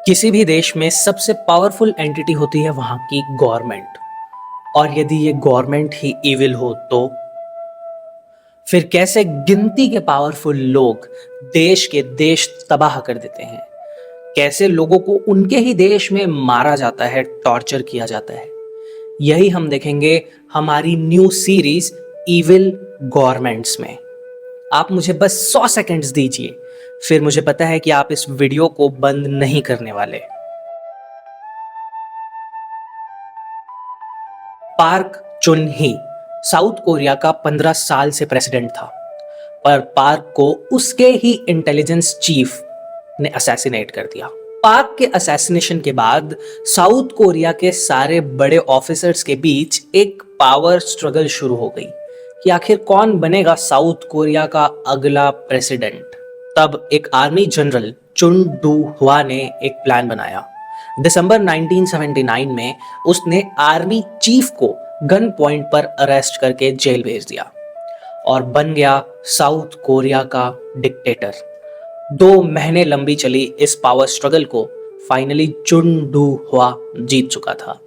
किसी भी देश में सबसे पावरफुल एंटिटी होती है वहां की गवर्नमेंट। और यदि ये गवर्नमेंट ही इविल हो तो फिर कैसे गिनती के पावरफुल लोग देश के देश तबाह कर देते हैं। कैसे लोगों को उनके ही देश में मारा जाता है, टॉर्चर किया जाता है। यही हम देखेंगे हमारी न्यू सीरीज इविल गवर्नमेंट्स में। आप मुझे बस 100 सेकंड्स दीजिए, फिर मुझे पता है कि आप इस वीडियो को बंद नहीं करने वाले। पार्क चुन ही साउथ कोरिया का 15 साल से प्रेसिडेंट था, पर पार्क को उसके ही इंटेलिजेंस चीफ ने असैसिनेट कर दिया। पार्क के असैसिनेशन के बाद साउथ कोरिया के सारे बड़े ऑफिसर्स के बीच एक पावर स्ट्रगल शुरू हो गई कि आखिर कौन बनेगा साउथ कोरिया का अगला प्रेसिडेंट। तब एक आर्मी जनरल चुन डू हुआ ने एक प्लान बनाया। दिसंबर 1979 में उसने आर्मी चीफ को गन पॉइंट पर अरेस्ट करके जेल भेज दिया और बन गया साउथ कोरिया का डिक्टेटर। 2 महीने लंबी चली इस पावर स्ट्रगल को फाइनली चुन डू हुआ जीत चुका था।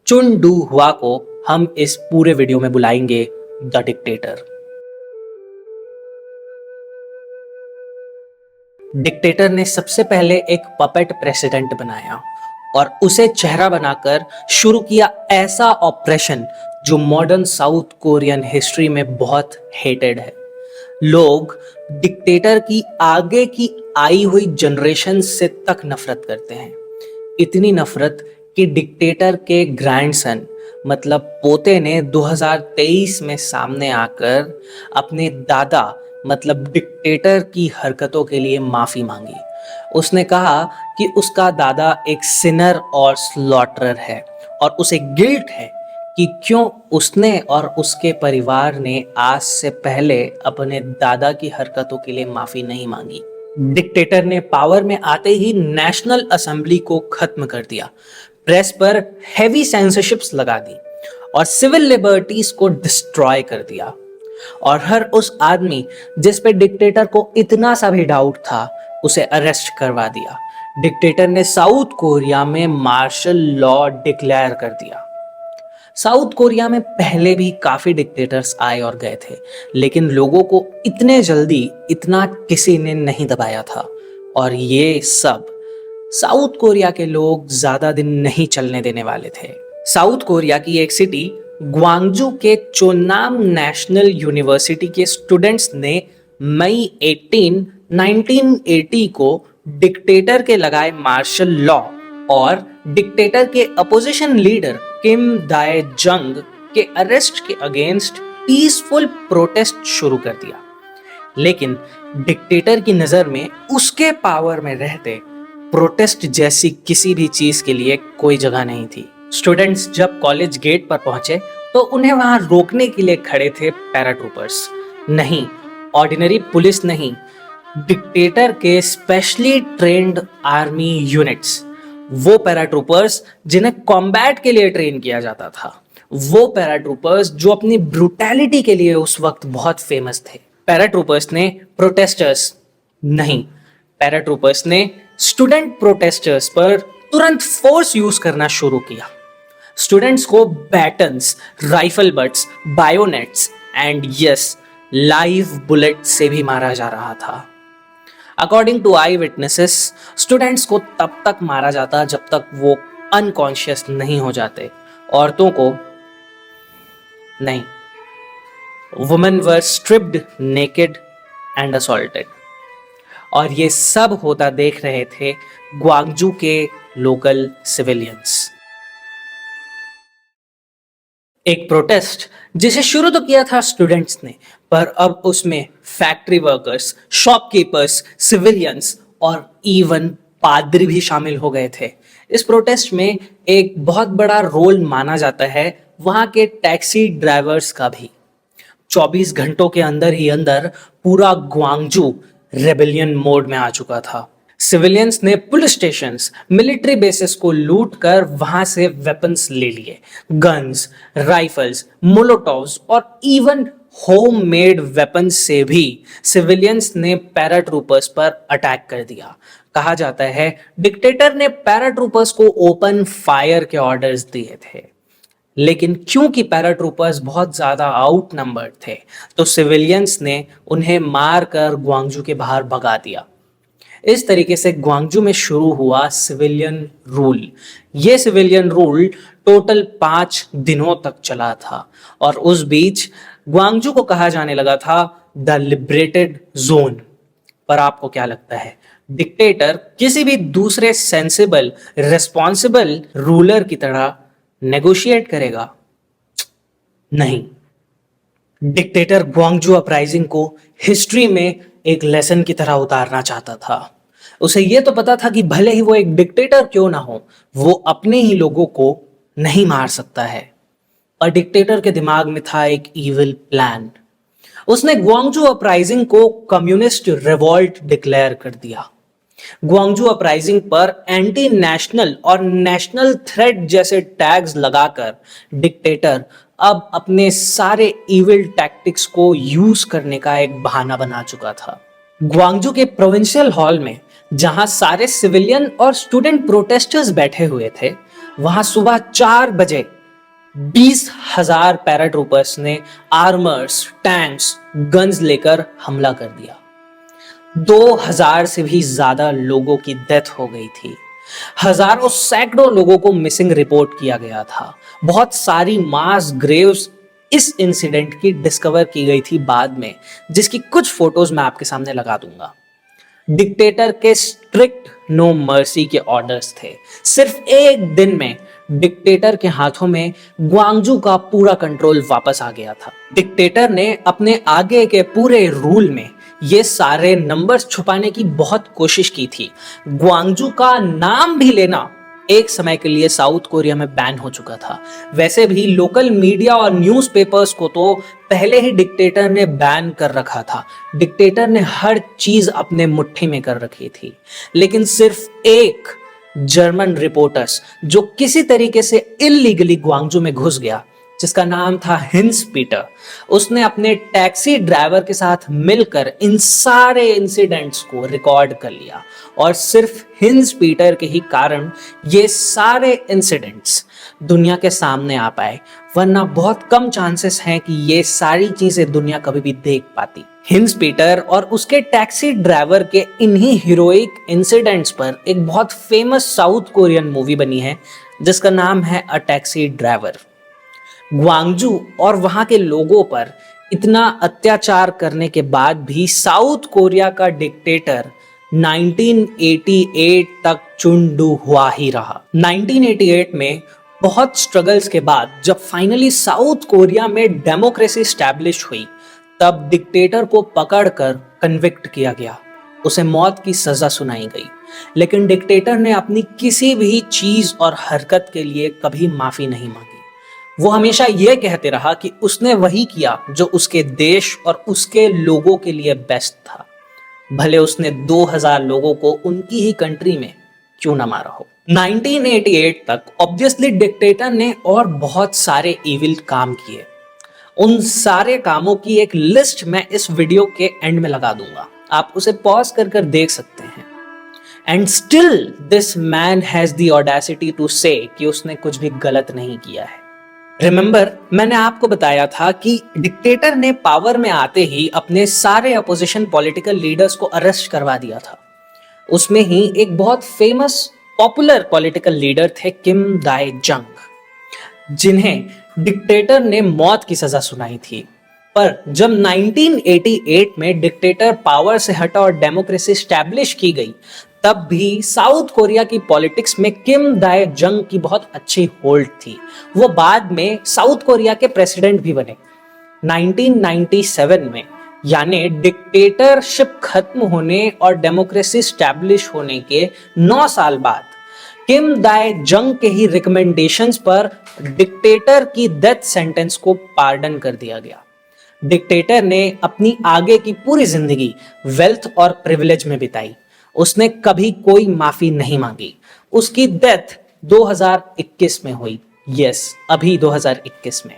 चुन डू हुआ को हम इस पूरे वीडियो में बुलाएंगे द डिक्टेटर। डिक्टेटर ने सबसे पहले एक पपेट प्रेसिडेंट बनाया और उसे चेहरा बनाकर शुरू किया ऐसा ऑपरेशन जो मॉडर्न साउथ कोरियन हिस्ट्री में बहुत हेटेड है। लोग डिक्टेटर की आगे की आई हुई जनरेशन से तक नफरत करते हैं। इतनी नफरत कि डिक्टेटर के ग्रैंडसन मतलब पोते ने 2023 में सामने आकर अपने दादा मतलब डिक्टेटर की हरकतों के लिए माफी मांगी। उसने कहा कि उसका दादा एक सिनर और स्लॉटरर है और उसे गिल्ट है कि क्यों उसने और उसके परिवार ने आज से पहले अपने दादा की हरकतों के लिए माफी नहीं मांगी। डिक्टेटर ने पावर में आते ही नेशनल असेंबली को खत्म कर दिया, प्रेस पर हेवी सेंसरशिप्स लगा दी और सिविल लिबर्टीज को डिस्ट्रॉय कर दिया। और हर उस आदमी जिस पे डिक्टेटर को इतना सा भी डाउट था उसे अरेस्ट करवा दिया। डिक्टेटर ने साउथ कोरिया में मार्शल लॉ डिक्लेयर कर दिया। साउथ कोरिया में पहले भी काफी डिक्टेटर्स आए और गए थे, लेकिन लोगों को इतने जल्दी इतना किसी ने नहीं दबाया था। और ये सब साउथ कोरिया के लोग ज्यादा दिन नहीं चलने देने वाले थे। साउथ कोरिया की एक सिटी ग्वांगजू के चोनाम नेशनल यूनिवर्सिटी के स्टूडेंट्स ने मई 18, 1980 को डिक्टेटर के लगाए मार्शल लॉ और डिक्टेटर के अपोजिशन लीडर किम दाए जंग के अरेस्ट के अगेंस्ट पीसफुल प्रोटेस्ट शुरू कर दिया। लेकिन डिक्टेटर की नजर में उसके पावर में रहते प्रोटेस्ट जैसी किसी भी चीज के लिए कोई जगह नहीं थी। स्टूडेंट्स जब कॉलेज गेट पर पहुंचे तो उन्हें वहां रोकने के लिए खड़े थे पैराट्रूपर्स। नहीं, ऑर्डिनरी पुलिस नहीं, डिक्टेटर के स्पेशली ट्रेन्ड आर्मी यूनिट्स। वो पैराट्रूपर्स जिन्हें कॉम्बैट के लिए ट्रेन किया जाता था, वो पैराट्रूपर्स जो अपनी ब्रूटैलिटी के लिए उस वक्त बहुत फेमस थे। पैराट्रूपर्स ने प्रोटेस्टर्स नहीं, पैराट्रूपर्स ने स्टूडेंट प्रोटेस्टर्स पर तुरंत फोर्स यूज करना शुरू किया। स्टूडेंट्स को batons, rifle butts, bayonets and yes, live bullet से भी मारा जा रहा था। According to eye witnesses, students को तब तक मारा जाता जब तक वो अनकॉन्शियस नहीं हो जाते। औरतों को नहीं। Women were stripped, naked and assaulted. और ये सब होता देख रहे थे ग्वांगजू के लोकल सिविलियंस। एक प्रोटेस्ट जिसे शुरू तो किया था स्टूडेंट्स ने, पर अब उसमें फैक्ट्री वर्कर्स, शॉपकीपर्स, सिविलियंस और इवन पादरी भी शामिल हो गए थे। इस प्रोटेस्ट में एक बहुत बड़ा रोल माना जाता है वहां के टैक्सी ड्राइवर्स का भी। 24 घंटों के अंदर ही अंदर पूरा ग्वांगजू रेबेलियन मोड में आ चुका था। सिविलियंस ने पुलिस स्टेशंस, मिलिट्री बेसिस को लूट कर वहां से वेपन्स ले लिए। गन्स, राइफल्स, मोलोटोव्स और इवन होम मेड वेपन्स से भी सिविलियंस ने पैराट्रूपर्स पर अटैक कर दिया। कहा जाता है डिक्टेटर ने पैराट्रूपर्स को ओपन फायर के ऑर्डर्स दिए थे, लेकिन क्योंकि पैराट्रूपर्स बहुत ज्यादा आउट नंबर्ड थे तो सिविलियंस ने उन्हें मारकर ग्वांगजू के बाहर भगा दिया। इस तरीके से ग्वांगजू में शुरू हुआ सिविलियन रूल। ये सिविलियन रूल टोटल 5 दिनों तक चला था और उस बीच ग्वांगजू को कहा जाने लगा था द लिबरेटेड जोन। पर आपको क्या लगता है, डिक्टेटर किसी भी दूसरे सेंसिबल रिस्पॉन्सिबल रूलर की तरह नेगोशिएट करेगा? नहीं। डिक्टेटर ग्वांगजू अपराइजिंग को हिस्ट्री में एक लेसन की तरह उतारना चाहता था। उसे यह तो पता था कि भले ही वो एक डिक्टेटर क्यों ना हो, वो अपने ही लोगों को नहीं मार सकता है। और डिक्टेटर के दिमाग में था एक इविल प्लान। उसने ग्वांगजू अपराइजिंग को कम्युनिस्ट रिवॉल्ट डिक्लेयर कर दिया। ग्वांगजू अपराइजिंग पर एंटी नेशनल और नेशनल थ्रेट जैसे टैग्स लगाकर डिक्टेटर अब अपने सारे इविल टैक्टिक्स को यूज करने का एक बहाना बना चुका था। ग्वांगजू के प्रोविंशियल हॉल में जहां सारे सिविलियन और स्टूडेंट प्रोटेस्टर्स बैठे हुए थे, वहां सुबह 4 बजे 20,000 पैराट्रूपर्स ने आर्मर्स, टैंक्स, गन्स लेकर हमला कर दिया। 2,000 से भी ज्यादा लोगों की डेथ हो गई थी। हजारों सैकड़ों लोगों को मिसिंग रिपोर्ट किया गया था। बहुत सारी मास ग्रेव्स इस इंसिडेंट की डिस्कवर की गई थी बाद में, जिसकी कुछ फोटोज मैं आपके सामने लगा दूंगा। डिक्टेटर के स्ट्रिक्ट नो मर्सी के ऑर्डर्स थे। सिर्फ एक दिन में डिक्टेटर के हाथों में ग्वांगजू का पूरा कंट्रोल वापस आ गया था। डिक्टेटर ने अपने आगे के पूरे रूल में ये सारे नंबर्स छुपाने की बहुत कोशिश की थी। ग्वांगजू का नाम भी लेना एक समय के लिए साउथ कोरिया में बैन हो चुका था। वैसे भी लोकल मीडिया और न्यूज़पेपर्स को तो पहले ही डिक्टेटर ने बैन कर रखा था। डिक्टेटर ने हर चीज अपने मुट्ठी में कर रखी थी। लेकिन सिर्फ एक जर्मन रिपोर्टर्स जो किसी तरीके से इलीगली ग्वांगजू में घुस गया, जिसका नाम था हिंस पीटर, उसने अपने टैक्सी ड्राइवर के साथ मिलकर इन सारे इंसिडेंट्स को रिकॉर्ड कर लिया। और सिर्फ हिंस पीटर के ही कारण ये सारे इंसिडेंट्स दुनिया के सामने आ पाए, वरना बहुत कम चांसेस हैं कि ये सारी चीजें दुनिया कभी भी देख पाती। हिंस पीटर और उसके टैक्सी ड्राइवर के इन्हीं हीरोइक इंसिडेंट्स पर एक बहुत फेमस साउथ कोरियन मूवी बनी है जिसका नाम है अ टैक्सी ड्राइवर। ग्वांगजू और वहां के लोगों पर इतना अत्याचार करने के बाद भी साउथ कोरिया का डिक्टेटर 1988 तक चुनडू हुआ ही रहा। 1988 में बहुत स्ट्रगल्स के बाद जब फाइनली साउथ कोरिया में डेमोक्रेसी स्टैब्लिश हुई, तब डिक्टेटर को पकड़कर कन्विक्ट किया गया। उसे मौत की सजा सुनाई गई। लेकिन डिक्टेटर ने अपनी किसी भी चीज और हरकत के लिए कभी माफी नहीं मांगी। वो हमेशा यह कहते रहा कि उसने वही किया जो उसके देश और उसके लोगों के लिए बेस्ट था, भले उसने 2,000 लोगों को उनकी ही कंट्री में क्यों ना मारा हो। 1988 तक ऑब्वियसली डिक्टेटर ने और बहुत सारे इविल काम किए। उन सारे कामों की एक लिस्ट मैं इस वीडियो के एंड में लगा दूंगा, आप उसे पॉज कर देख सकते हैं। And still this man has the audacity to say कि उसने कुछ भी गलत नहीं किया है। रिमेंबर, मैंने आपको बताया था कि डिक्टेटर ने पावर में आते ही अपने सारे अपोजिशन पॉलिटिकल लीडर्स को अरेस्ट करवा दिया था। उसमें ही एक बहुत फेमस पॉपुलर पॉलिटिकल लीडर थे किम दाय जंग, जिन्हें डिक्टेटर ने मौत की सजा सुनाई थी। पर जब 1988 में डिक्टेटर पावर से हटा और डेमोक्रेसी स्टैब्लिश की गई, तब भी साउथ कोरिया की पॉलिटिक्स में किम दाय जंग की बहुत अच्छी होल्ड थी। वो बाद में साउथ कोरिया के प्रेसिडेंट भी बने। 1997 में, यानी डिक्टेटरशिप खत्म होने और डेमोक्रेसी स्टैब्लिश होने के 9 साल बाद, किम दाय जंग के ही रिकमेंडेशंस पर डिक्टेटर की डेथ सेंटेंस को पार्डन कर दिया गया। डिक्टेटर ने अपनी आगे की पूरी जिंदगी वेल्थ और प्रिविलेज में बिताई। उसने कभी कोई माफी नहीं मांगी। उसकी डेथ 2021 में हुई। यस, अभी 2021 में।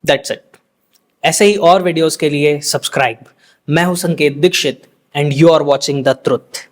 That's it. ऐसे ही और वीडियोस के लिए सब्सक्राइब। मैं हूं Sanket Dixit and you are watching the truth.